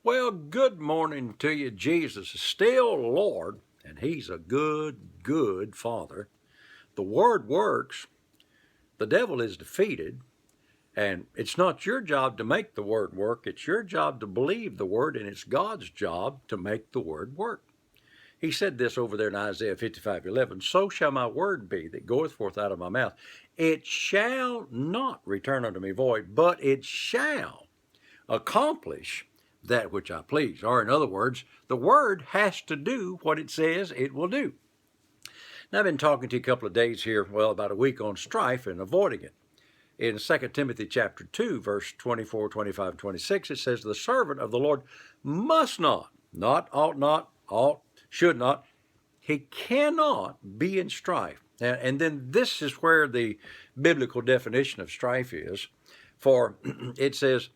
Well, good morning to you. Jesus is still Lord, and He's a good, good Father. The Word works. The devil is defeated, and it's not your job to make the Word work. It's your job to believe the Word, and it's God's job to make the Word work. He said this over there in Isaiah 55:11, "So shall my word be that goeth forth out of my mouth. It shall not return unto me void, but it shall accomplish that which I please." Or in other words, the word has to do what it says it will do. Now, I've been talking to you a couple of days here, well, about a week on strife and avoiding it. In 2 Timothy chapter 2, verse 24, 25, and 26, it says, "The servant of the Lord must not, ought, should not, he cannot be in strife." And then this is where the biblical definition of strife is. For it says,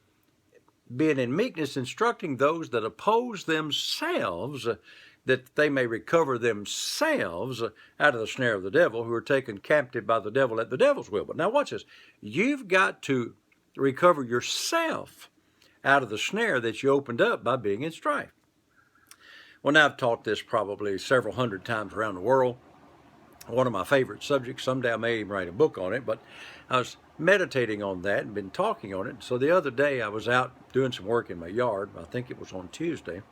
"Being in meekness, instructing those that oppose themselves, that they may recover themselves out of the snare of the devil, who are taken captive by the devil at the devil's will." But now watch this. You've got to recover yourself out of the snare that you opened up by being in strife. Well, now I've taught this probably several hundred times around the world. One of my favorite subjects. Someday I may even write a book on it, but I was meditating on that and been talking on it. So the other day I was out doing some work in my yard. I think it was on Tuesday.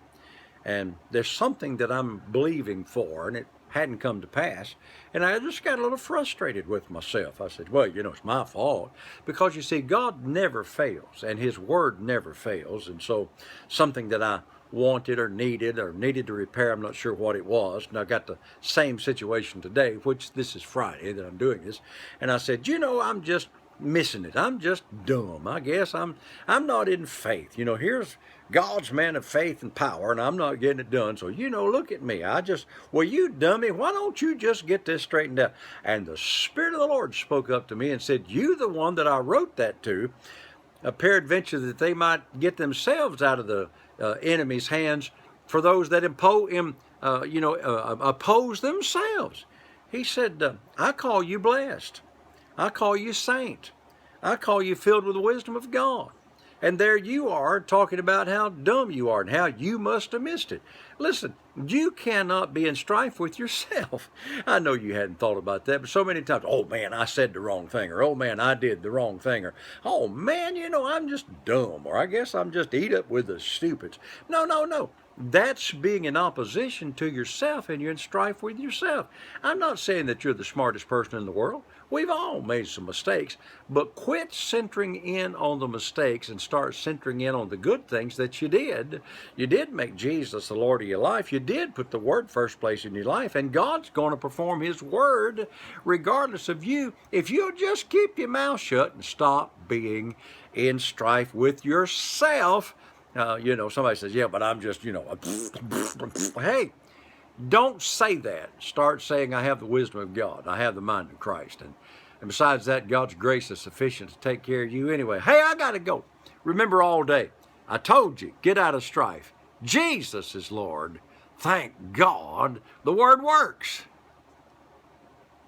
And there's something that I'm believing for, and it hadn't come to pass. And I just got a little frustrated with myself. I said, well, it's my fault. Because you see, God never fails, and His Word never fails. And so something that I wanted or needed to repair, I'm not sure what it was. And I got the same situation today, which this is Friday that I'm doing this. And I said, I'm just missing it. I'm just dumb. I guess I'm not in faith. Here's God's man of faith and power, and I'm not getting it done. So, look at me. You dummy, why don't you just get this straightened out? And the Spirit of the Lord spoke up to me and said, "You the one that I wrote that to, peradventure that they might get themselves out of the enemy's hands for those that oppose themselves." He said, "I call you blessed. I call you saint. I call you filled with the wisdom of God." And there you are talking about how dumb you are and how you must have missed it. Listen, you cannot be in strife with yourself. I know you hadn't thought about that, but so many times, "Oh man, I said the wrong thing," or "Oh man, I did the wrong thing," or "Oh man, I'm just dumb," or "I guess I'm just eat up with the stupids." No. That's being in opposition to yourself, and you're in strife with yourself. I'm not saying that you're the smartest person in the world. We've all made some mistakes, but quit centering in on the mistakes and start centering in on the good things that you did. You did make Jesus the Lord of your life. You did put the Word first place in your life, and God's going to perform His Word regardless of you if you'll just keep your mouth shut and stop being in strife with yourself. Somebody says, "Yeah, but I'm just, Hey, don't say that. Start saying, "I have the wisdom of God. I have the mind of Christ. And besides that, God's grace is sufficient to take care of you anyway." Hey, I got to go. Remember all day, I told you, get out of strife. Jesus is Lord. Thank God the Word works.